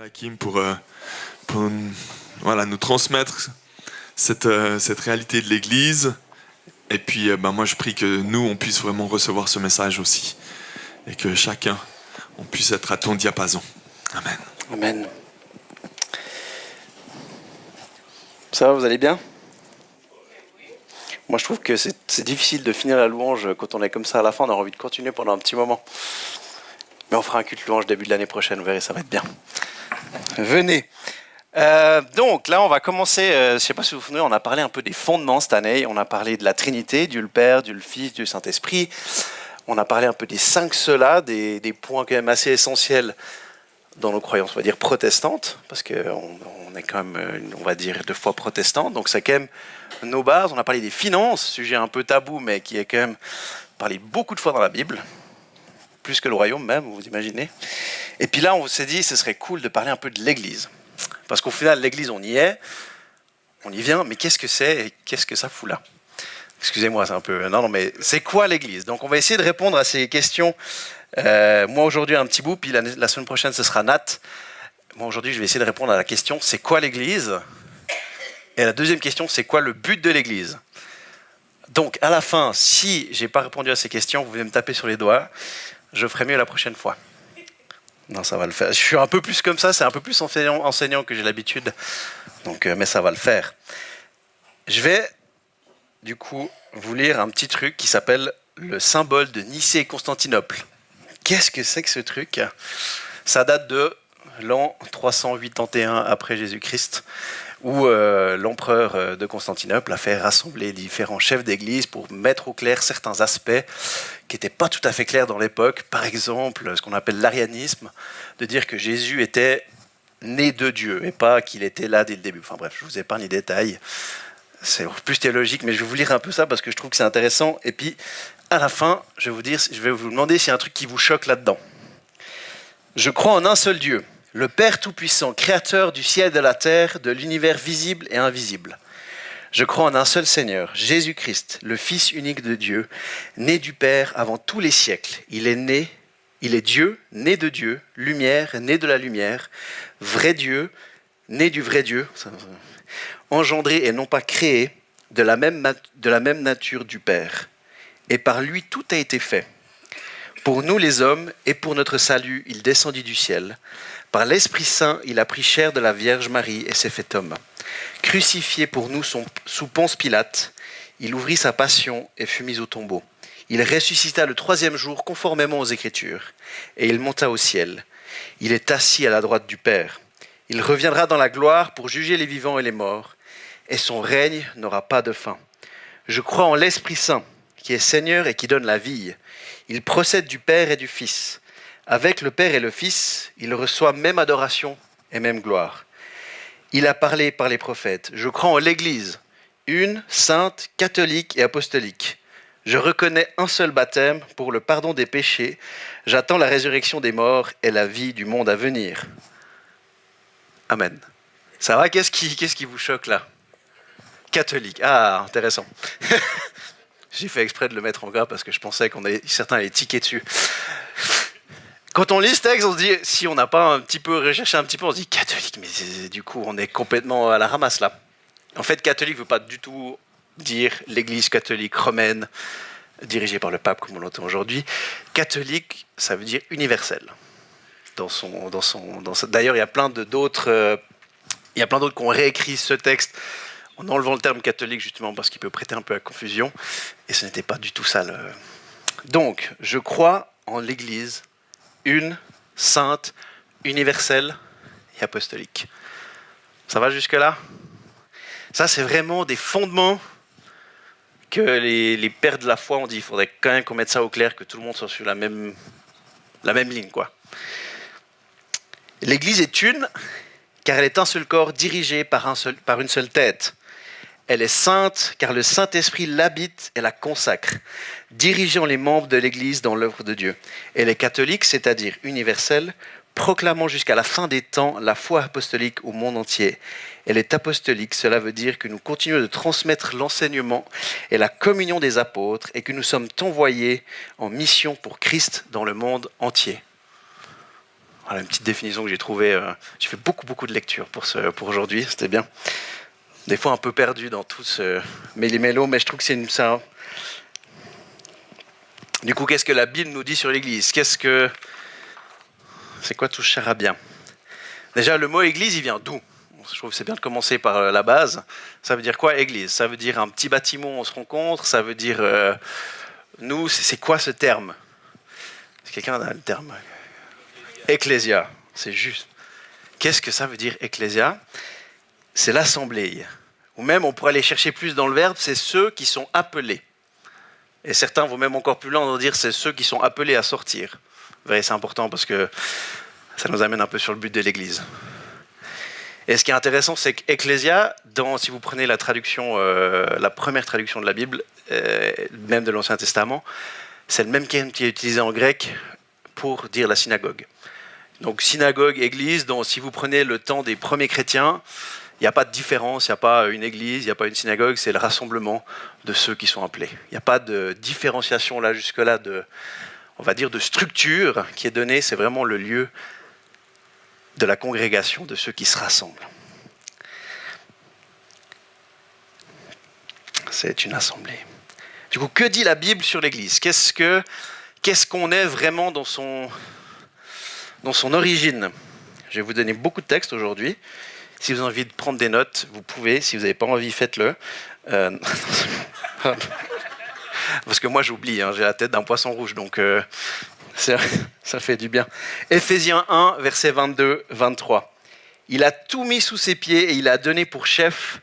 Hakim pour voilà, nous transmettre cette réalité de l'Église. Et puis moi je prie que nous on puisse vraiment recevoir ce message aussi. Et que chacun, on puisse être à ton diapason. Amen. Amen. Ça va, vous allez bien ? Moi je trouve que c'est difficile de finir la louange quand on est comme ça à la fin, on a envie de continuer pendant un petit moment. Mais on fera un culte louange début de l'année prochaine, vous verrez, ça va être bien. Venez. Donc là on va commencer, je ne sais pas si vous vous souvenez, on a parlé un peu des fondements cette année, on a parlé de la Trinité, Dieu le Père, Dieu le Fils, Dieu le Saint-Esprit, on a parlé un peu des 5 cela, des points quand même assez essentiels dans nos croyances, on va dire protestantes, parce qu'on est quand même, on va dire, 2 fois protestants, donc c'est quand même nos bases. On a parlé des finances, sujet un peu tabou, mais qui est quand même parlé beaucoup de fois dans la Bible, plus que le royaume même, vous imaginez. Et puis là, on s'est dit, ce serait cool de parler un peu de l'Église. Parce qu'au final, l'Église, on y est, on y vient, mais qu'est-ce que c'est et qu'est-ce que ça fout là ? Excusez-moi, c'est un peu... Non, mais c'est quoi l'Église ? Donc on va essayer de répondre à ces questions. Moi, aujourd'hui, un petit bout, puis la semaine prochaine, ce sera Nat. Moi, aujourd'hui, je vais essayer de répondre à la question, c'est quoi l'Église ? Et la deuxième question, c'est quoi le but de l'Église ? Donc, à la fin, si je n'ai pas répondu à ces questions, vous venez me taper sur les doigts. Je ferai mieux la prochaine fois. Non, ça va le faire. Je suis un peu plus comme ça, c'est un peu plus enseignant que j'ai l'habitude. Donc, mais ça va le faire. Je vais, du coup, vous lire un petit truc qui s'appelle le symbole de Nicée-Constantinople. Qu'est-ce que c'est que ce truc ? Ça date de l'an 381 après Jésus-Christ, où l'empereur de Constantinople a fait rassembler différents chefs d'église pour mettre au clair certains aspects qui n'étaient pas tout à fait clairs dans l'époque. Par exemple, ce qu'on appelle l'arianisme, de dire que Jésus était né de Dieu et pas qu'il était là dès le début. Enfin bref, je vous épargne les détails. C'est plus théologique, mais je vais vous lire un peu ça parce que je trouve que c'est intéressant. Et puis, à la fin, je vais vous demander s'il y a un truc qui vous choque là-dedans. Je crois en un seul Dieu, le Père Tout-Puissant, créateur du ciel et de la terre, de l'univers visible et invisible. Je crois en un seul Seigneur, Jésus-Christ, le Fils unique de Dieu, né du Père avant tous les siècles. Il est Dieu, né de Dieu, lumière, né de la lumière, vrai Dieu, né du vrai Dieu, engendré et non pas créé, de la même nature du Père. Et par lui tout a été fait. Pour nous les hommes et pour notre salut, il descendit du ciel. Par l'Esprit Saint, il a pris chair de la Vierge Marie et s'est fait homme. Crucifié pour nous sous Ponce Pilate, il ouvrit sa passion et fut mis au tombeau. Il ressuscita le 3e jour conformément aux Écritures, et il monta au ciel. Il est assis à la droite du Père. Il reviendra dans la gloire pour juger les vivants et les morts, et son règne n'aura pas de fin. Je crois en l'Esprit Saint, qui est Seigneur et qui donne la vie. Il procède du Père et du Fils. Avec le Père et le Fils, il reçoit même adoration et même gloire. Il a parlé par les prophètes. Je crois en l'Église, une, sainte, catholique et apostolique. Je reconnais un seul baptême pour le pardon des péchés. J'attends la résurrection des morts et la vie du monde à venir. Amen. Ça va ? Qu'est-ce qui vous choque là ? Catholique. Ah, intéressant. J'ai fait exprès de le mettre en gras parce que je pensais certains allaient tiquer dessus. Quand on lit ce texte, on se dit, si on n'a pas un petit peu recherché un petit peu, on se dit catholique, mais du coup, on est complètement à la ramasse là. En fait, catholique ne veut pas du tout dire l'église catholique romaine, dirigée par le pape, comme on l'entend aujourd'hui. Catholique, ça veut dire universel. D'ailleurs, il y a plein d'autres qui ont réécrit ce texte en enlevant le terme catholique, justement, parce qu'il peut prêter un peu à confusion. Et ce n'était pas du tout ça. Donc, je crois en l'Église, une, sainte, universelle et apostolique. Ça va jusque-là ? Ça, c'est vraiment des fondements que les pères de la foi ont dit. Il faudrait quand même qu'on mette ça au clair, que tout le monde soit sur la même ligne, quoi. L'Église est une, car elle est un seul corps dirigé par une seule tête. Elle est sainte, car le Saint-Esprit l'habite et la consacre, dirigeant les membres de l'Église dans l'œuvre de Dieu. Elle est catholique, c'est-à-dire universelle, proclamant jusqu'à la fin des temps la foi apostolique au monde entier. Elle est apostolique, cela veut dire que nous continuons de transmettre l'enseignement et la communion des apôtres et que nous sommes envoyés en mission pour Christ dans le monde entier. Voilà une petite définition que j'ai trouvée. J'ai fait beaucoup de lectures pour aujourd'hui, c'était bien. Des fois un peu perdu dans tout ce méli-mélo, mais je trouve que c'est ça. Du coup, qu'est-ce que la Bible nous dit sur l'Église ? C'est quoi tout ce charabia ? Déjà, le mot Église, il vient d'où ? Je trouve que c'est bien de commencer par la base. Ça veut dire quoi, Église ? Ça veut dire un petit bâtiment où on se rencontre. Ça veut dire... nous, c'est quoi ce terme ? Est-ce que quelqu'un a le terme ? Ecclésia, c'est juste. Qu'est-ce que ça veut dire, Ecclésia ? C'est l'assemblée. Ou même, on pourrait aller chercher plus dans le verbe, c'est ceux qui sont appelés. Et certains vont même encore plus loin en dire c'est ceux qui sont appelés à sortir. Vous voyez, c'est important parce que ça nous amène un peu sur le but de l'Église. Et ce qui est intéressant, c'est qu'Ecclésia, si vous prenez la traduction, la première traduction de la Bible, même de l'Ancien Testament, c'est le même terme qui est utilisé en grec pour dire la synagogue. Donc synagogue, église, si vous prenez le temps des premiers chrétiens, il n'y a pas de différence, il n'y a pas une église, il n'y a pas une synagogue, c'est le rassemblement de ceux qui sont appelés. Il n'y a pas de différenciation là jusque-là on va dire de structure qui est donnée, c'est vraiment le lieu de la congrégation de ceux qui se rassemblent. C'est une assemblée. Du coup, que dit la Bible sur l'Église ? Qu'est-ce qu'on est vraiment dans son origine ? Je vais vous donner beaucoup de textes aujourd'hui. Si vous avez envie de prendre des notes, vous pouvez. Si vous n'avez pas envie, faites-le. Parce que moi, j'oublie. J'ai la tête d'un poisson rouge, donc ça fait du bien. Éphésiens 1, versets 22-23. Il a tout mis sous ses pieds et il a donné pour chef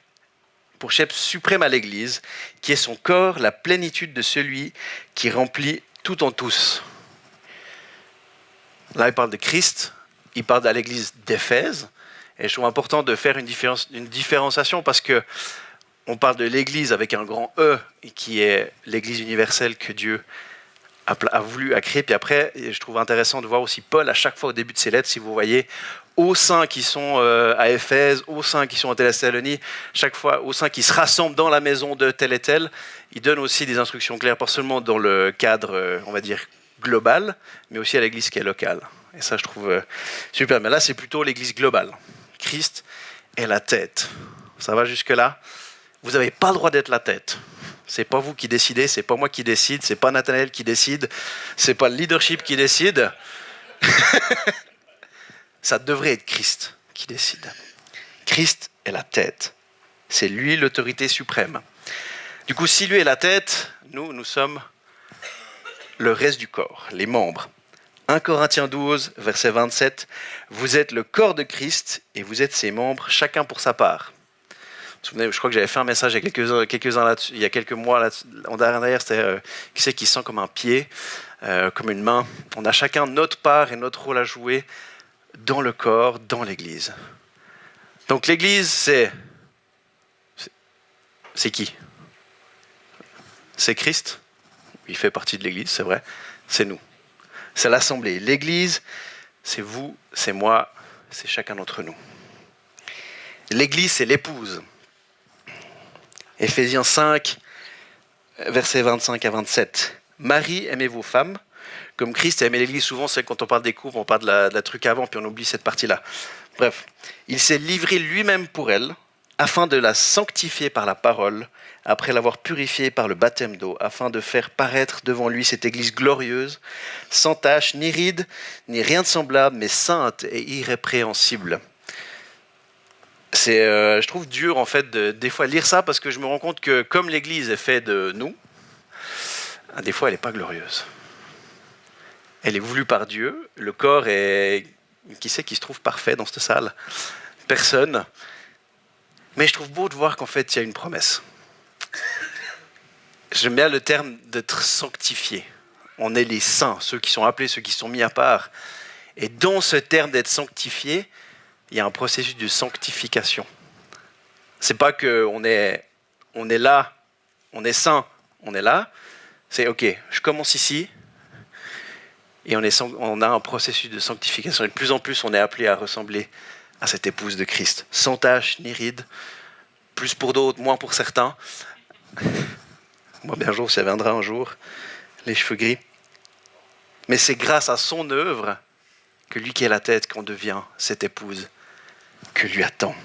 suprême à l'Église, qui est son corps, la plénitude de celui qui remplit tout en tous. Là, il parle de Christ, il parle de l'Église d'Éphèse, et je trouve important de faire une différenciation parce que on parle de l'Église avec un grand E, qui est l'Église universelle que Dieu a voulu créer. Puis après, je trouve intéressant de voir aussi Paul, à chaque fois au début de ses lettres, si vous voyez, aux saints qui sont à Éphèse, aux saints qui sont à Thessalonique, chaque fois aux saints qui se rassemblent dans la maison de tel et tel, il donne aussi des instructions claires, pas seulement dans le cadre, on va dire, global, mais aussi à l'église qui est locale. Et ça, je trouve super. Mais là, c'est plutôt l'église globale. Christ est la tête. Ça va jusque-là ? Vous n'avez pas le droit d'être la tête. C'est pas vous qui décidez, c'est pas moi qui décide, c'est pas Nathanaël qui décide, c'est pas le leadership qui décide. Ça devrait être Christ qui décide. Christ est la tête. C'est lui l'autorité suprême. Du coup, si lui est la tête, nous sommes le reste du corps, les membres. 1 Corinthiens 12, verset 27. Vous êtes le corps de Christ et vous êtes ses membres, chacun pour sa part. Vous vous souvenez, je crois que j'avais fait un message il y a quelques-uns là-dessus, il y a quelques mois là, en arrière, c'était qui c'est qui sent comme un pied, comme une main. On a chacun notre part et notre rôle à jouer dans le corps, dans l'Église. Donc l'Église, c'est qui ? C'est Christ. Il fait partie de l'Église, c'est vrai. C'est nous. C'est l'Assemblée. L'Église, c'est vous, c'est moi, c'est chacun d'entre nous. L'Église, c'est l'épouse. Éphésiens 5, versets 25 à 27. Marie, aimez vos femmes, comme Christ a aimé l'Église. Souvent, c'est quand on parle des couples, on parle de la truc avant, puis on oublie cette partie-là. Bref, il s'est livré lui-même pour elle, afin de la sanctifier par la parole, après l'avoir purifiée par le baptême d'eau, afin de faire paraître devant lui cette Église glorieuse, sans tache, ni ride, ni rien de semblable, mais sainte et irrépréhensible. Je trouve dur en fait des fois lire ça parce que je me rends compte que comme l'Église est faite de nous, des fois elle n'est pas glorieuse. Elle est voulue par Dieu, le corps est... Qui c'est qui se trouve parfait dans cette salle ? Personne. Mais je trouve beau de voir qu'en fait il y a une promesse. J'aime bien le terme d'être sanctifié. On est les saints, ceux qui sont appelés, ceux qui sont mis à part. Et dans ce terme d'être sanctifié, il y a un processus de sanctification. C'est pas qu'on est là, on est saint, on est là. C'est ok, je commence ici et on a un processus de sanctification. Et de plus en plus, on est appelé à ressembler à cette épouse de Christ. Sans tache ni ride, plus pour d'autres, moins pour certains. Moi, bien jour, ça viendra un jour, les cheveux gris. Mais c'est grâce à son œuvre que lui qui est la tête, qu'on devient cette épouse que lui attend.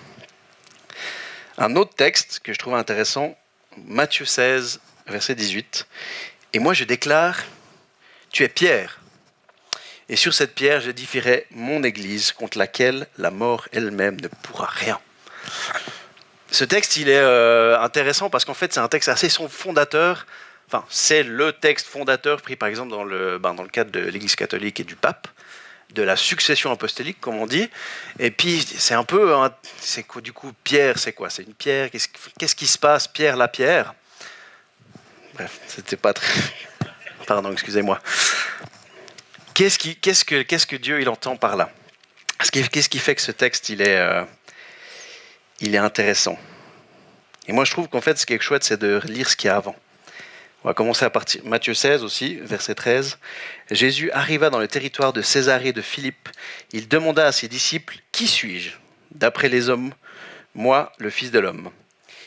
Un autre texte que je trouve intéressant, Matthieu 16, verset 18. « Et moi je déclare, tu es Pierre, et sur cette pierre j'édifierai mon église contre laquelle la mort elle-même ne pourra rien. » Ce texte, il est intéressant parce qu'en fait, c'est un texte assez fondateur. Enfin, c'est le texte fondateur pris par exemple dans le cadre de l'Église catholique et du pape, de la succession apostolique, comme on dit. Et puis, c'est un peu... c'est quoi, du coup, Pierre, c'est quoi? C'est une pierre? Qu'est-ce qui se passe? Pierre, la pierre? Bref, c'était pas très... Pardon, excusez-moi. Qu'est-ce que Dieu il entend par là? Qu'est-ce qui fait que ce texte, il est intéressant? Et moi, je trouve qu'en fait, ce qui est chouette, c'est de lire ce qu'il y a avant. On va commencer à partir Matthieu 16 aussi, verset 13. Jésus arriva dans le territoire de Césarée de Philippe. Il demanda à ses disciples, « Qui suis-je? D'après les hommes, moi, le Fils de l'homme. »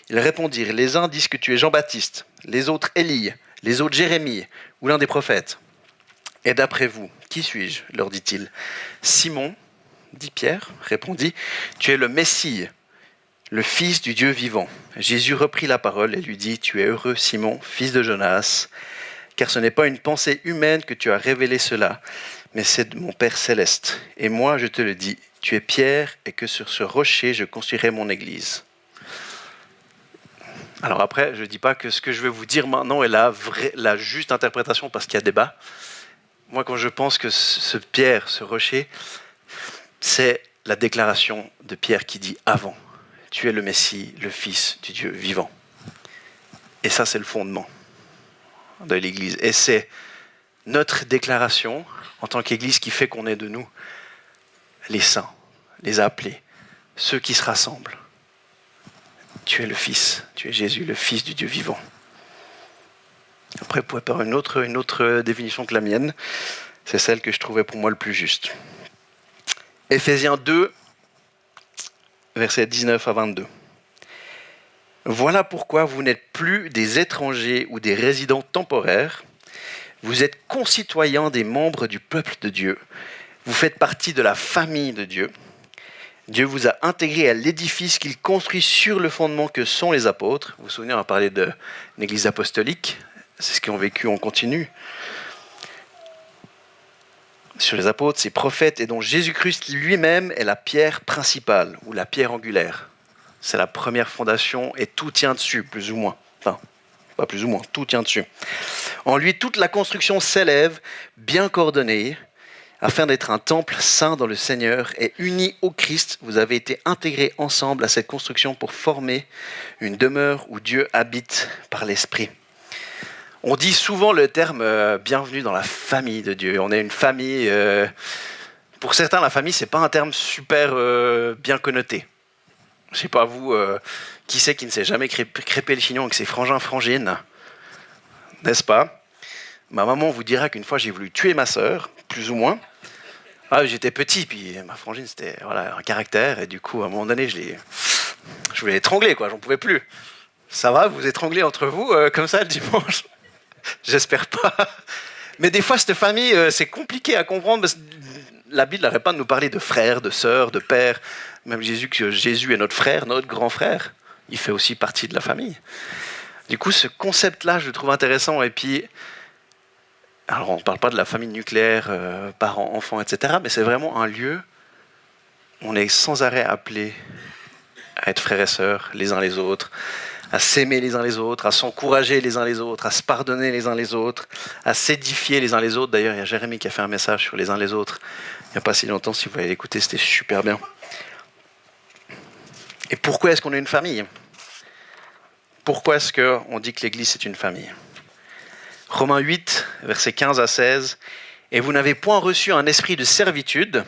Ils répondirent, « Les uns disent que tu es Jean-Baptiste, les autres Élie, les autres Jérémie ou l'un des prophètes. Et d'après vous, qui suis-je? Leur dit-il. Simon, dit Pierre, répondit, « Tu es le Messie, le Fils du Dieu vivant. » Jésus reprit la parole et lui dit, « Tu es heureux, Simon, fils de Jonas, car ce n'est pas une pensée humaine que tu as révélé cela, mais c'est de mon Père céleste. Et moi, je te le dis, tu es Pierre, et que sur ce rocher, je construirai mon église. » Alors après, je ne dis pas que ce que je vais vous dire maintenant est la juste interprétation, parce qu'il y a débat. Moi, quand je pense que ce Pierre, ce rocher, c'est la déclaration de Pierre qui dit avant. Tu es le Messie, le Fils du Dieu vivant. Et ça, c'est le fondement de l'Église. Et c'est notre déclaration en tant qu'Église qui fait qu'on est de nous les saints, les appelés, ceux qui se rassemblent. Tu es le Fils, tu es Jésus, le Fils du Dieu vivant. Après, vous pouvez faire une autre définition que la mienne. C'est celle que je trouvais pour moi le plus juste. Éphésiens 2, versets 19 à 22. Voilà pourquoi vous n'êtes plus des étrangers ou des résidents temporaires. Vous êtes concitoyens des membres du peuple de Dieu. Vous faites partie de la famille de Dieu. Dieu vous a intégrés à l'édifice qu'il construit sur le fondement que sont les apôtres. Vous vous souvenez, on a parlé de l'église apostolique. C'est ce qu'ils ont vécu en continu. Sur les apôtres, ces prophètes, et dont Jésus-Christ lui-même est la pierre principale, ou la pierre angulaire. C'est la première fondation, et tout tient dessus, plus ou moins. Enfin, pas plus ou moins, tout tient dessus. En lui, toute la construction s'élève, bien coordonnée, afin d'être un temple saint dans le Seigneur, et unis au Christ, vous avez été intégrés ensemble à cette construction pour former une demeure où Dieu habite par l'Esprit. On dit souvent le terme bienvenue dans la famille de Dieu. On est une famille. Pour certains, la famille, c'est pas un terme super bien connoté. Je sais pas vous, qui c'est qui ne s'est jamais crêpé le chignon avec ses frangins frangines, n'est-ce pas? Ma maman vous dira qu'une fois j'ai voulu tuer ma sœur, plus ou moins. J'étais petit, puis ma frangine c'était un caractère, et du coup à un moment donné je voulais l'étrangler, quoi. J'en pouvais plus. Ça va, vous étranglez entre vous comme ça le dimanche? J'espère pas. Mais des fois, cette famille, c'est compliqué à comprendre parce que la Bible n'arrête pas de nous parler de frères, de sœurs, de pères. Même Jésus est notre frère, notre grand frère. Il fait aussi partie de la famille. Du coup, ce concept-là, je le trouve intéressant. Et puis, alors on ne parle pas de la famille nucléaire, parents, enfants, etc. Mais c'est vraiment un lieu où on est sans arrêt appelé à être frères et sœurs, les uns les autres, à s'aimer les uns les autres, à s'encourager les uns les autres, à se pardonner les uns les autres, à s'édifier les uns les autres. D'ailleurs, il y a Jérémie qui a fait un message sur les uns les autres il n'y a pas si longtemps. Si vous voulez l'écouter, c'était super bien. Et pourquoi est-ce qu'on est une famille? Pourquoi est-ce qu'on dit que l'Église c'est une famille? Romains 8, versets 15 à 16. « Et vous n'avez point reçu un esprit de servitude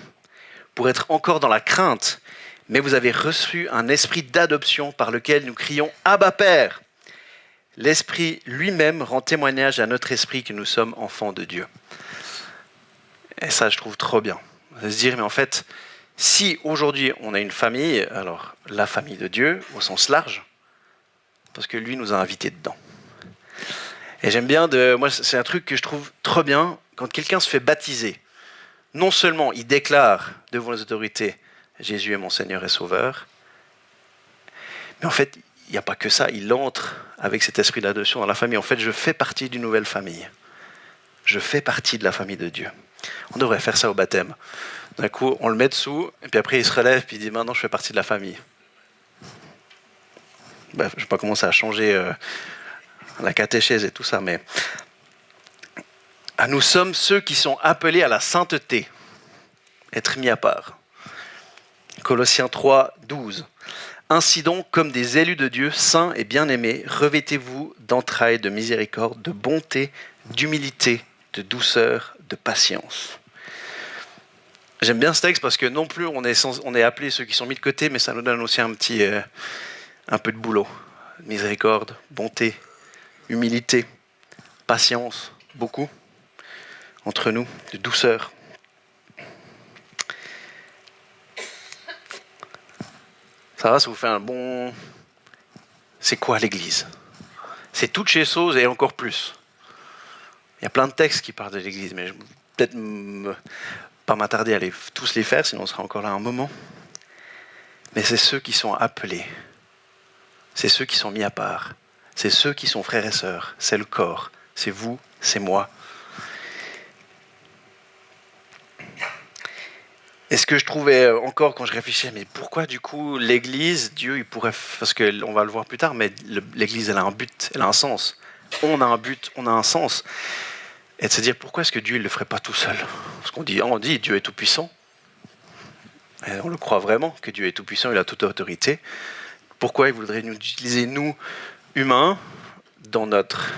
pour être encore dans la crainte, mais vous avez reçu un esprit d'adoption par lequel nous crions « Abba Père !» L'Esprit lui-même rend témoignage à notre esprit que nous sommes enfants de Dieu. Et ça, je trouve trop bien. De se dire, mais en fait, si aujourd'hui on a une famille, alors la famille de Dieu au sens large, parce que lui nous a invités dedans. Et j'aime bien, moi c'est un truc que je trouve trop bien, quand quelqu'un se fait baptiser. non seulement il déclare devant les autorités « Jésus est mon Seigneur et Sauveur », mais en fait, il n'y a pas que ça, il entre avec cet esprit d'adoption dans la famille. En fait, je fais partie d'une nouvelle famille. Je fais partie de la famille de Dieu. On devrait faire ça au baptême. D'un coup, on le met dessous, et puis après, il se relève, puis il dit « Maintenant, je fais partie de la famille ». Bref, je ne vais pas commencer à changer la catéchèse et tout ça, mais nous sommes ceux qui sont appelés à la sainteté, être mis à part. Colossiens 3, 12. Ainsi donc, comme des élus de Dieu, saints et bien-aimés, revêtez-vous d'entrailles, de miséricorde, de bonté, d'humilité, de douceur, de patience. J'aime bien ce texte parce que non plus on est appelés ceux qui sont mis de côté, mais ça nous donne aussi un peu de boulot. Miséricorde, bonté, humilité, patience, beaucoup entre nous, de douceur. Ça va, ça vous fait un bon... C'est quoi l'Église? C'est toutes ces choses et encore plus. Il y a plein de textes qui parlent de l'Église, mais je vais peut-être pas m'attarder à tous les faire, sinon on sera encore là un moment. Mais c'est ceux qui sont appelés. C'est ceux qui sont mis à part. C'est ceux qui sont frères et sœurs. C'est le corps. C'est vous, c'est moi. Et ce que je trouvais encore quand je réfléchissais, mais pourquoi du coup l'Église, Dieu, il pourrait... Parce qu'on va le voir plus tard, mais l'Église, elle a un but, elle a un sens. On a un but, on a un sens. Et de se dire, pourquoi est-ce que Dieu ne le ferait pas tout seul? Parce qu'on dit, Dieu est tout-puissant. Et on le croit vraiment, que Dieu est tout-puissant, il a toute autorité. Pourquoi il voudrait nous utiliser, nous, humains, dans notre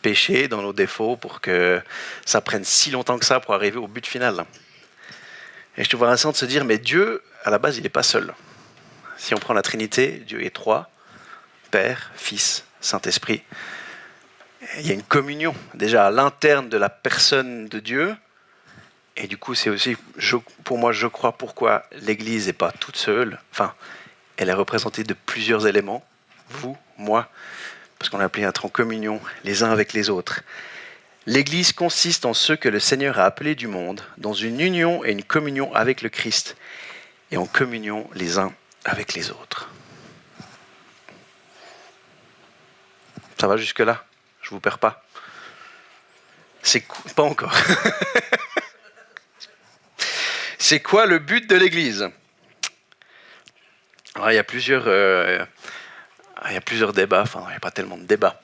péché, dans nos défauts, pour que ça prenne si longtemps que ça pour arriver au but final? Et je trouve intéressant de se dire, mais Dieu, à la base, il n'est pas seul. Si on prend la Trinité, Dieu est trois, Père, Fils, Saint-Esprit. Il y a une communion, déjà à l'interne de la personne de Dieu. Et du coup, c'est aussi, pour moi, je crois pourquoi l'Église n'est pas toute seule. Enfin, elle est représentée de plusieurs éléments. Vous, moi, parce qu'on est appelé à être en communion les uns avec les autres. L'Église consiste en ceux que le Seigneur a appelés du monde, dans une union et une communion avec le Christ, et en communion les uns avec les autres. Ça va jusque-là? Je vous perds pas? Pas encore. C'est quoi le but de l'Église? Alors, il y a plusieurs débats, enfin il n'y a pas tellement de débats.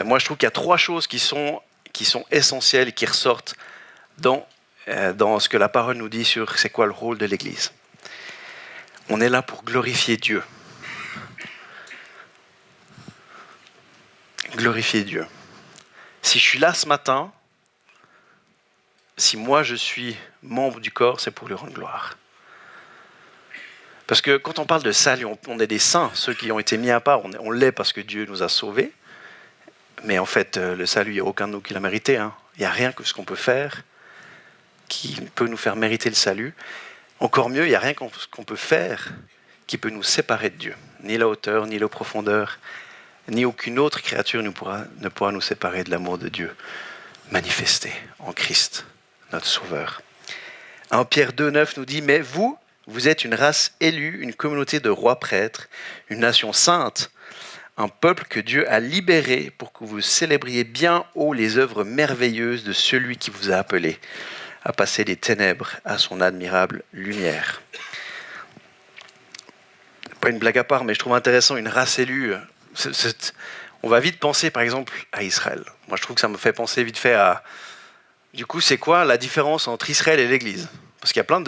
Moi je trouve qu'il y a trois choses qui sont essentielles et qui ressortent dans ce que la parole nous dit sur c'est quoi le rôle de l'Église. On est là pour glorifier Dieu. Glorifier Dieu. Si je suis là ce matin, si moi je suis membre du corps, c'est pour lui rendre gloire. Parce que quand on parle de salut, on est des saints, ceux qui ont été mis à part, on l'est parce que Dieu nous a sauvés. Mais en fait, le salut, il n'y a aucun de nous qui l'a mérité. Hein. Il n'y a rien que ce qu'on peut faire qui peut nous faire mériter le salut. Encore mieux, il n'y a rien qu'on peut faire qui peut nous séparer de Dieu. Ni la hauteur, ni la profondeur, ni aucune autre créature ne pourra nous séparer de l'amour de Dieu manifesté en Christ, notre Sauveur. 1 Pierre 2,9 nous dit « Mais vous êtes une race élue, une communauté de rois prêtres, une nation sainte, un peuple que Dieu a libéré pour que vous célébriez bien haut les œuvres merveilleuses de celui qui vous a appelé à passer des ténèbres à son admirable lumière. » Pas une blague à part, mais je trouve intéressant, une race élue. On va vite penser, par exemple, à Israël. Moi, je trouve que ça me fait penser vite fait à... Du coup, c'est quoi la différence entre Israël et l'Église? Parce qu'il y a plein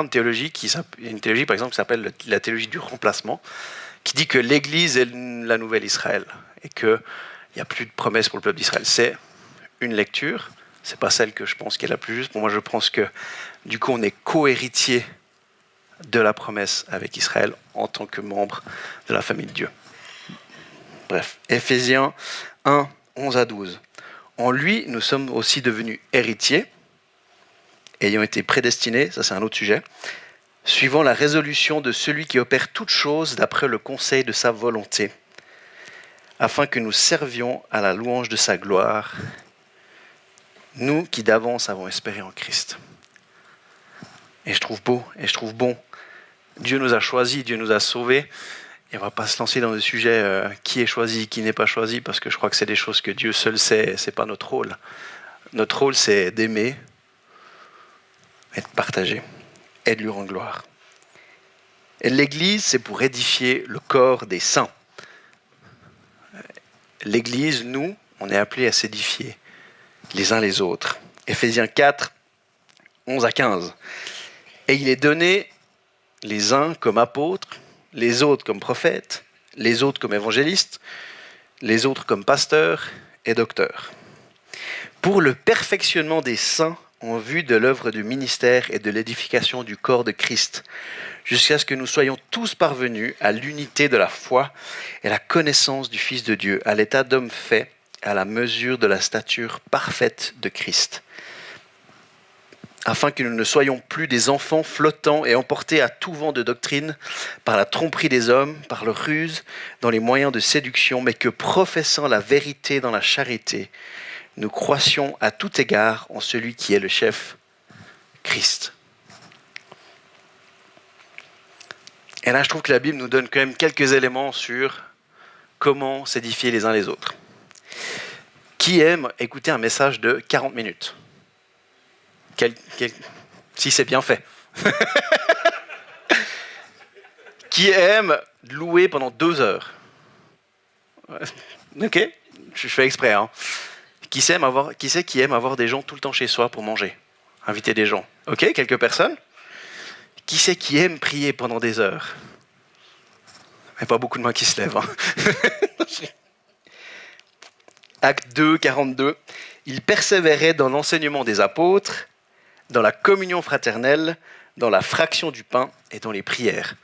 de théologies. Il y a une théologie, par exemple, qui s'appelle la théologie du remplacement, qui dit que l'Église est la nouvelle Israël et qu'il n'y a plus de promesses pour le peuple d'Israël. C'est une lecture, c'est pas celle que je pense qui est la plus juste. Pour moi, je pense que du coup, on est co-héritier de la promesse avec Israël en tant que membre de la famille de Dieu. Bref, Éphésiens 1, 11 à 12. En lui, nous sommes aussi devenus héritiers, ayant été prédestinés, ça c'est un autre sujet, suivant la résolution de celui qui opère toutes choses d'après le conseil de sa volonté, afin que nous servions à la louange de sa gloire, nous qui d'avance avons espéré en Christ. Et je trouve beau, et je trouve bon. Dieu nous a choisis, Dieu nous a sauvés. Et on ne va pas se lancer dans le sujet qui est choisi, qui n'est pas choisi, parce que je crois que c'est des choses que Dieu seul sait, ce n'est pas notre rôle. Notre rôle, c'est d'aimer et de partager et de lui rendre gloire. Et l'Église, c'est pour édifier le corps des saints. L'Église, nous, on est appelés à s'édifier les uns les autres. Éphésiens 4, 11 à 15. Et il est donné les uns comme apôtres, les autres comme prophètes, les autres comme évangélistes, les autres comme pasteurs et docteurs, pour le perfectionnement des saints en vue de l'œuvre du ministère et de l'édification du corps de Christ, jusqu'à ce que nous soyons tous parvenus à l'unité de la foi et la connaissance du Fils de Dieu, à l'état d'homme fait, à la mesure de la stature parfaite de Christ, afin que nous ne soyons plus des enfants flottants et emportés à tout vent de doctrine par la tromperie des hommes, par leur ruse, dans les moyens de séduction, mais que, professant la vérité dans la charité, nous croissions à tout égard en celui qui est le chef, Christ. Et là, je trouve que la Bible nous donne quand même quelques éléments sur comment s'édifier les uns les autres. Qui aime écouter un message de 40 minutes ? Si c'est bien fait. Qui aime louer pendant 2 heures ? Ok, je fais exprès. Hein. Qui c'est qui aime avoir des gens tout le temps chez soi pour manger ? Inviter des gens. Ok, quelques personnes. Qui c'est qui aime prier pendant des heures ? Il n'y a pas beaucoup de mains qui se lèvent. Hein. Acte 2, 42. Il persévérait dans l'enseignement des apôtres, dans la communion fraternelle, dans la fraction du pain et dans les prières.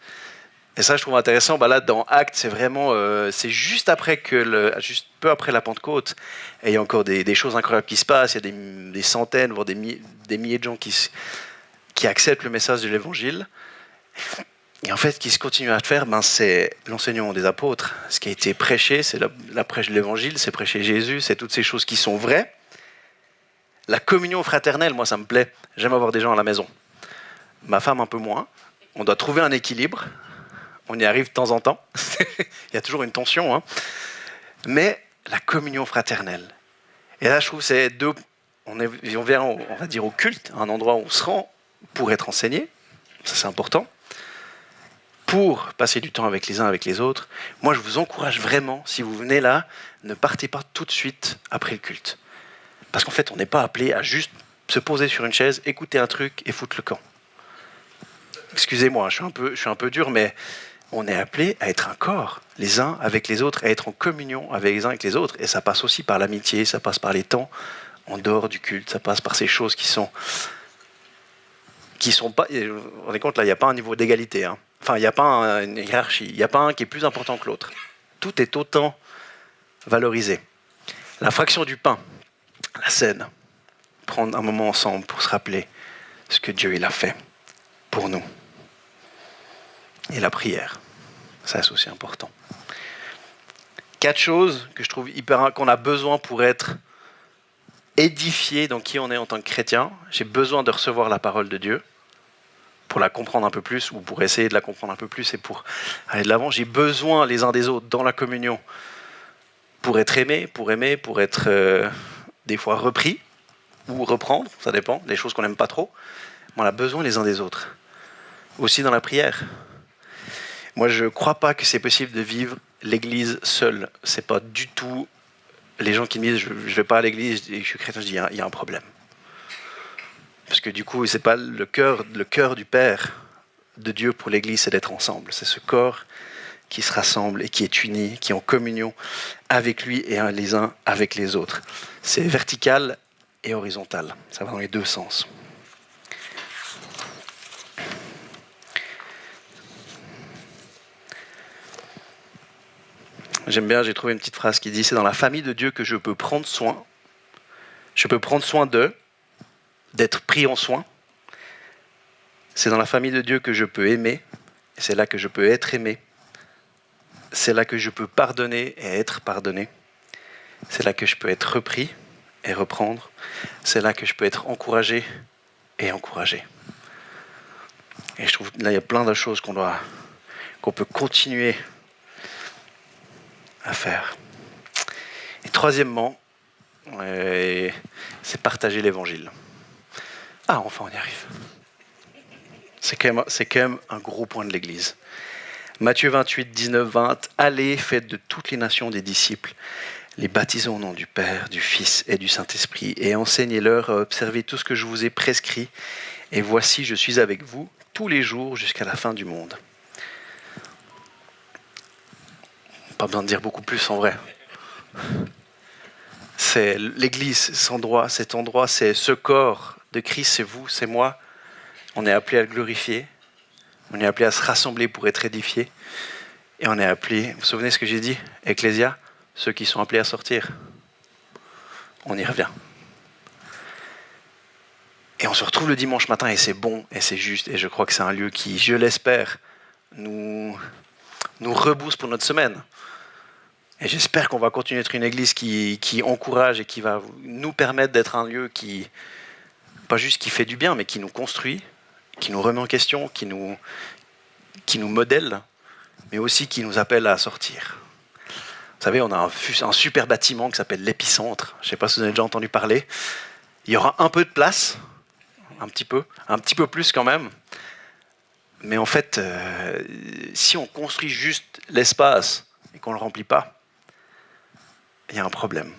Et ça, je trouve intéressant. Là, dans Actes, c'est vraiment, c'est juste juste peu après la Pentecôte, et il y a encore des choses incroyables qui se passent. Il y a des centaines, voire des milliers de gens qui acceptent le message de l'Évangile. Et en fait, ce qui se continue à faire, c'est l'enseignement des apôtres. Ce qui a été prêché, c'est la prêche de l'Évangile, c'est prêcher Jésus, c'est toutes ces choses qui sont vraies. La communion fraternelle, moi, ça me plaît. J'aime avoir des gens à la maison. Ma femme, un peu moins. On doit trouver un équilibre. On y arrive de temps en temps. Il y a toujours une tension. Hein. Mais la communion fraternelle. Et là, je trouve que c'est deux... On vient, on va dire, au culte, un endroit où on se rend pour être enseigné. Ça, c'est important. Pour passer du temps avec les uns avec les autres. Moi, je vous encourage vraiment, si vous venez là, ne partez pas tout de suite après le culte. Parce qu'en fait, on n'est pas appelé à juste se poser sur une chaise, écouter un truc et foutre le camp. Excusez-moi, je suis un peu dur, mais on est appelé à être un corps, les uns avec les autres, à être en communion avec les uns avec les autres. Et ça passe aussi par l'amitié, ça passe par les temps en dehors du culte, ça passe par ces choses qui sont pas... Vous vous rendez compte, là, il n'y a pas un niveau d'égalité. Hein. Enfin, il n'y a pas une hiérarchie, il n'y a pas un qui est plus important que l'autre. Tout est autant valorisé. La fraction du pain, la scène, prendre un moment ensemble pour se rappeler ce que Dieu il a fait pour nous. Et la prière, ça c'est aussi important. 4 choses que je trouve qu'on a besoin pour être édifié dans qui on est en tant que chrétien. J'ai besoin de recevoir la parole de Dieu pour la comprendre un peu plus, ou pour essayer de la comprendre un peu plus et pour aller de l'avant. J'ai besoin les uns des autres dans la communion pour être aimé, pour être des fois repris ou reprendre, ça dépend, des choses qu'on n'aime pas trop. Mais on a besoin les uns des autres. Aussi dans la prière. Moi, je ne crois pas que c'est possible de vivre l'Église seule. C'est pas du tout... Les gens qui me disent « je ne vais pas à l'Église et je suis chrétien », je dis « il y a un problème ». Parce que du coup, c'est pas le cœur du Père de Dieu pour l'Église, c'est d'être ensemble. C'est ce corps qui se rassemble et qui est uni, qui est en communion avec lui et les uns avec les autres. C'est vertical et horizontal. Ça va dans les deux sens. J'aime bien, j'ai trouvé une petite phrase qui dit « C'est dans la famille de Dieu que je peux prendre soin. Je peux prendre soin d'être pris en soin. C'est dans la famille de Dieu que je peux aimer. Et c'est là que je peux être aimé. C'est là que je peux pardonner et être pardonné. C'est là que je peux être repris et reprendre. C'est là que je peux être encouragé et encouragé. » Et je trouve que là, il y a plein de choses qu'on peut continuer à faire. Et troisièmement, c'est partager l'évangile. Ah, enfin, on y arrive. C'est quand même un gros point de l'Église. Matthieu 28, 19, 20. Allez, faites de toutes les nations des disciples, les baptisons au nom du Père, du Fils et du Saint-Esprit, et enseignez-leur à observer tout ce que je vous ai prescrit. Et voici, je suis avec vous tous les jours jusqu'à la fin du monde. Pas besoin de dire beaucoup plus en vrai. C'est l'Église, cet endroit, c'est ce corps de Christ, c'est vous, c'est moi. On est appelé à le glorifier. On est appelé à se rassembler pour être édifiés. Et on est appelé, vous vous souvenez ce que j'ai dit, Ecclésia, ceux qui sont appelés à sortir. On y revient. Et on se retrouve le dimanche matin et c'est bon et c'est juste. Et je crois que c'est un lieu qui, je l'espère, nous rebooste pour notre semaine. Et j'espère qu'on va continuer à être une église qui encourage et qui va nous permettre d'être un lieu qui, pas juste qui fait du bien, mais qui nous construit, qui nous remet en question, qui nous modèle, mais aussi qui nous appelle à sortir. Vous savez, on a un super bâtiment qui s'appelle l'Épicentre. Je ne sais pas si vous avez déjà entendu parler. Il y aura un peu de place, un petit peu plus quand même. Mais en fait, si on construit juste l'espace et qu'on ne le remplit pas, il y a un problème.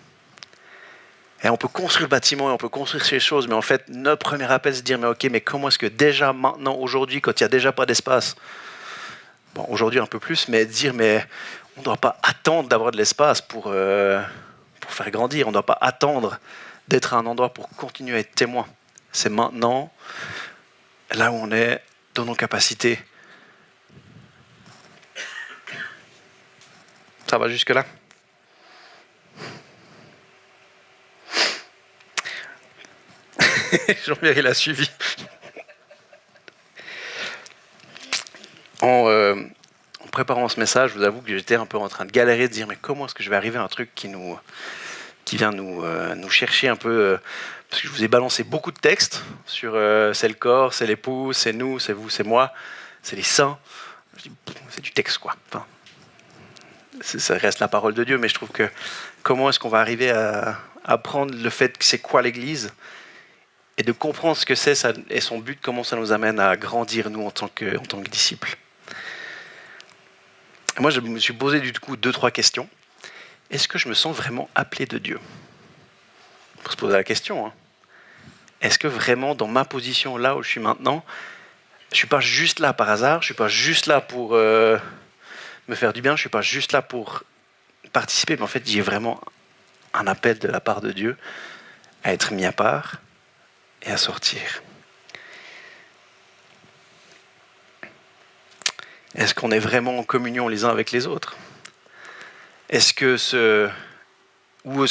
Et on peut construire le bâtiment et on peut construire ces choses, mais en fait, notre premier appel, c'est de dire, mais ok, mais comment est-ce que déjà maintenant, aujourd'hui, quand il n'y a déjà pas d'espace, bon, aujourd'hui un peu plus, mais dire, mais on ne doit pas attendre d'avoir de l'espace pour faire grandir, on ne doit pas attendre d'être à un endroit pour continuer à être témoin. C'est maintenant, là où on est, dans nos capacités. Ça va jusque-là? Jean-Pierre, il a suivi. En préparant ce message, je vous avoue que j'étais un peu en train de galérer, de dire mais comment est-ce que je vais arriver à un truc qui vient nous chercher un peu, parce que je vous ai balancé beaucoup de textes sur c'est le corps, c'est l'époux, c'est nous, c'est vous, c'est moi, c'est les saints. Je dis, c'est du texte quoi. Enfin, ça reste la parole de Dieu, mais je trouve que comment est-ce qu'on va arriver à apprendre le fait que c'est quoi l'Église et de comprendre ce que c'est ça, et son but, comment ça nous amène à grandir nous en tant que disciples. Et moi, je me suis posé du coup 2-3 questions. Est-ce que je me sens vraiment appelé de Dieu ? Il faut se poser la question. Hein. Est-ce que vraiment, dans ma position, là où je suis maintenant, je ne suis pas juste là par hasard, je ne suis pas juste là pour me faire du bien, je ne suis pas juste là pour participer, mais en fait, j'ai vraiment un appel de la part de Dieu à être mis à part et à sortir. Est-ce qu'on est vraiment en communion les uns avec les autres ? Ou est-ce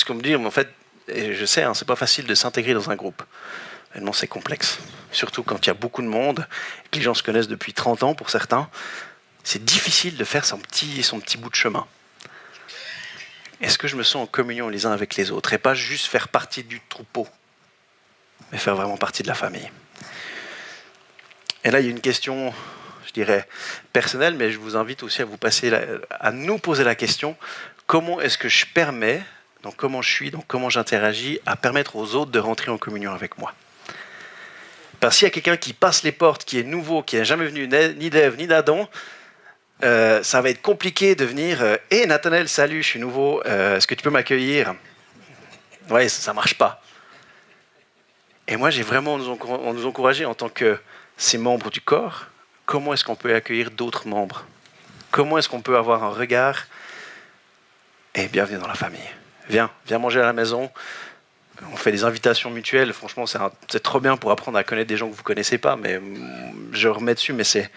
qu'on me dit, en fait, et je sais, hein, c'est pas facile de s'intégrer dans un groupe. Réellement, c'est complexe. Surtout quand il y a beaucoup de monde, et que les gens se connaissent depuis 30 ans pour certains. C'est difficile de faire son petit bout de chemin. Est-ce que je me sens en communion les uns avec les autres ? Et pas juste faire partie du troupeau, mais faire vraiment partie de la famille. Et là, il y a une question, je dirais, personnelle, mais je vous invite aussi à nous poser la question, comment est-ce que je permets, donc comment je suis, donc comment j'interagis, à permettre aux autres de rentrer en communion avec moi ? Parce qu'il y a quelqu'un qui passe les portes, qui est nouveau, qui n'est jamais venu ni d'Ève ni d'Adam, ça va être compliqué de venir « Hé Nathanaël, salut, je suis nouveau, est-ce que tu peux m'accueillir ?» Ouais, ça ne marche pas. Et moi, j'ai vraiment nous encouragé en tant que ces membres du corps, comment est-ce qu'on peut accueillir d'autres membres ? Comment est-ce qu'on peut avoir un regard ? Et bienvenue dans la famille. Viens manger à la maison. On fait des invitations mutuelles. Franchement, c'est trop bien pour apprendre à connaître des gens que vous ne connaissez pas. Mais je remets dessus, mais c'est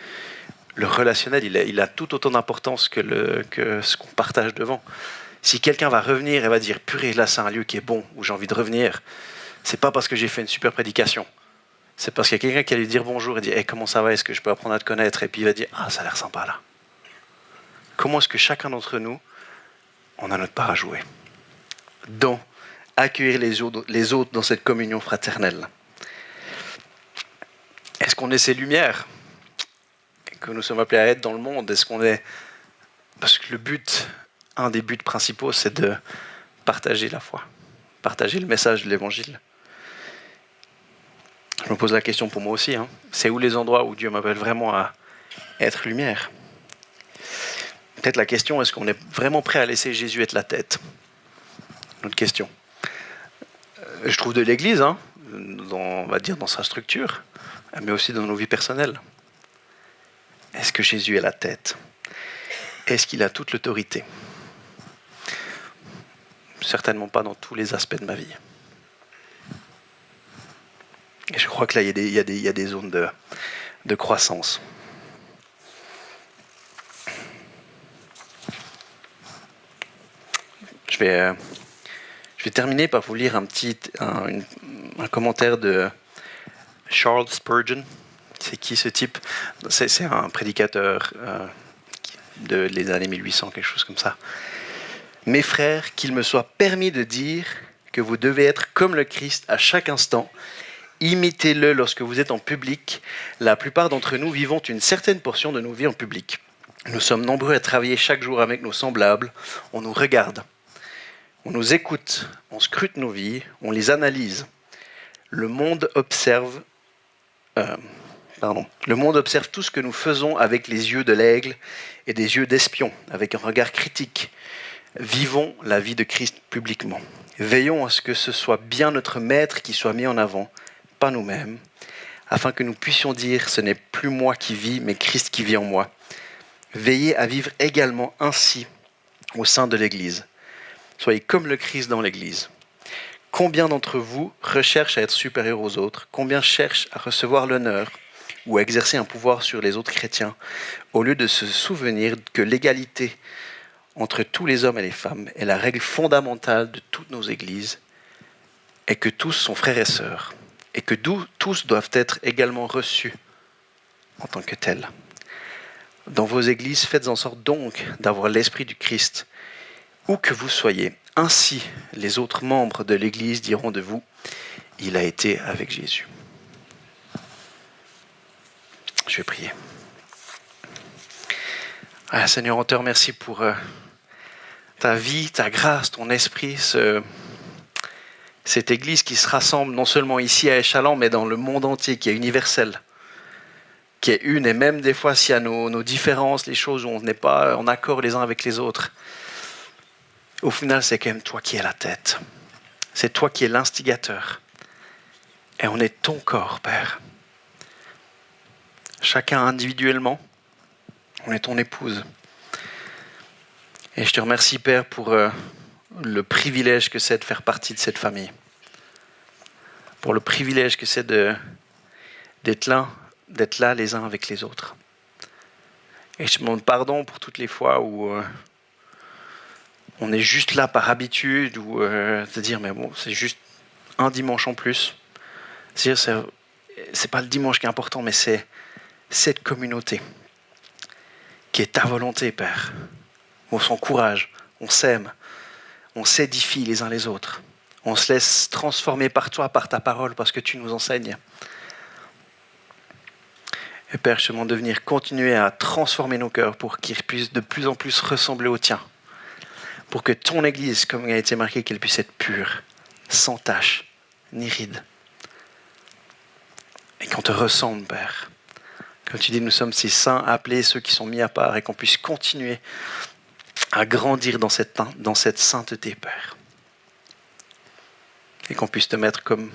le relationnel, il a tout autant d'importance que ce qu'on partage devant. Si quelqu'un va revenir et va dire « Purée, là, c'est un lieu qui est bon, où j'ai envie de revenir », c'est pas parce que j'ai fait une super prédication. C'est parce qu'il y a quelqu'un qui va lui dire bonjour et dire hey, « Comment ça va ? Est-ce que je peux apprendre à te connaître ?» Et puis il va dire « Ah, ça a l'air sympa, là. » Comment est-ce que chacun d'entre nous, on a notre part à jouer dans accueillir les autres dans cette communion fraternelle ? Est-ce qu'on est ces lumières ? que nous sommes appelés à être dans le monde? Est-ce qu'on est... Parce que un des buts principaux, c'est de partager la foi, partager le message de l'Évangile. Je me pose la question pour moi aussi. C'est où les endroits où Dieu m'appelle vraiment à être lumière? Peut-être la question, est-ce qu'on est vraiment prêt à laisser Jésus être la tête? Notre question. Je trouve de l'Église, on va dire dans sa structure, mais aussi dans nos vies personnelles. Est-ce que Jésus est la tête? Est-ce qu'il a toute l'autorité? Certainement pas dans tous les aspects de ma vie. Et je crois que là, il y a des zones de croissance. Je vais terminer par vous lire un commentaire de Charles Spurgeon. C'est qui ce type? C'est un prédicateur des années 1800, quelque chose comme ça. Mes frères, qu'il me soit permis de dire que vous devez être comme le Christ à chaque instant. Imitez-le lorsque vous êtes en public. La plupart d'entre nous vivons une certaine portion de nos vies en public. Nous sommes nombreux à travailler chaque jour avec nos semblables. On nous regarde, on nous écoute, on scrute nos vies, on les analyse. Le monde observe tout ce que nous faisons avec les yeux de l'aigle et des yeux d'espion, avec un regard critique. Vivons la vie de Christ publiquement. Veillons à ce que ce soit bien notre Maître qui soit mis en avant, pas nous-mêmes, afin que nous puissions dire « Ce n'est plus moi qui vis, mais Christ qui vit en moi ». Veillez à vivre également ainsi au sein de l'Église. Soyez comme le Christ dans l'Église. Combien d'entre vous recherchent à être supérieurs aux autres? Combien cherchent à recevoir l'honneur ou à exercer un pouvoir sur les autres chrétiens, au lieu de se souvenir que l'égalité entre tous les hommes et les femmes est la règle fondamentale de toutes nos églises, et que tous sont frères et sœurs, et que tous doivent être également reçus en tant que tels. Dans vos églises, faites en sorte donc d'avoir l'esprit du Christ, où que vous soyez. Ainsi, les autres membres de l'église diront de vous, il a été avec Jésus. Je vais prier. Seigneur, on te remercie pour ta vie, ta grâce, ton esprit, cette église qui se rassemble non seulement ici à Échalon, mais dans le monde entier, qui est universelle, qui est une, et même des fois s'il y a nos différences, les choses où on n'est pas en accord les uns avec les autres, au final c'est quand même toi qui es la tête. C'est toi qui es l'instigateur. Et on est ton corps, Père. Chacun individuellement, on est ton épouse. Et je te remercie, Père, pour le privilège que c'est de faire partie de cette famille. Pour le privilège que c'est d'être là les uns avec les autres. Et je te demande pardon pour toutes les fois où on est juste là par habitude, ou de dire, mais bon, c'est juste un dimanche en plus. C'est-à-dire, c'est pas le dimanche qui est important, mais c'est cette communauté qui est ta volonté, Père. On s'encourage, on s'aime, on s'édifie les uns les autres. On se laisse transformer par toi, par ta parole, parce que tu nous enseignes. Et Père, je te demande de venir continuer à transformer nos cœurs pour qu'ils puissent de plus en plus ressembler au tien. Pour que ton Église, comme il a été marqué, qu'elle puisse être pure, sans tache, ni ride. Et qu'on te ressemble, Père. Comme tu dis, nous sommes ces saints appelés, ceux qui sont mis à part, et qu'on puisse continuer à grandir dans cette sainteté, Père. Et qu'on puisse te mettre comme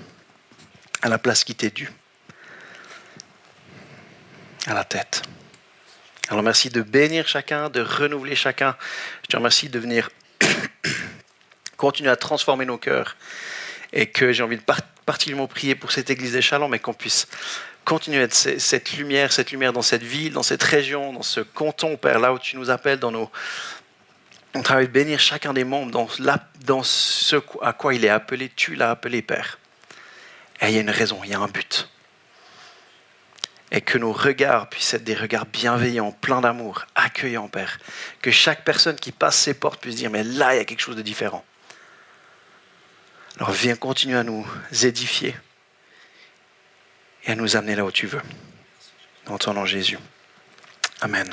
à la place qui t'est due, à la tête. Alors merci de bénir chacun, de renouveler chacun. Je te remercie de venir continuer à transformer nos cœurs, et que j'ai envie de particulièrement prier pour cette église d'Échalon, mais qu'on puisse continuer à être cette lumière dans cette ville, dans cette région, dans ce canton, Père, là où tu nous appelles, on travaille de bénir chacun des membres dans ce à quoi il est appelé. Tu l'as appelé, Père. Et il y a une raison, il y a un but. Et que nos regards puissent être des regards bienveillants, pleins d'amour, accueillants, Père. Que chaque personne qui passe ces portes puisse dire, mais là, il y a quelque chose de différent. Alors viens continuer à nous édifier et à nous amener là où tu veux. Dans ton nom, Jésus. Amen.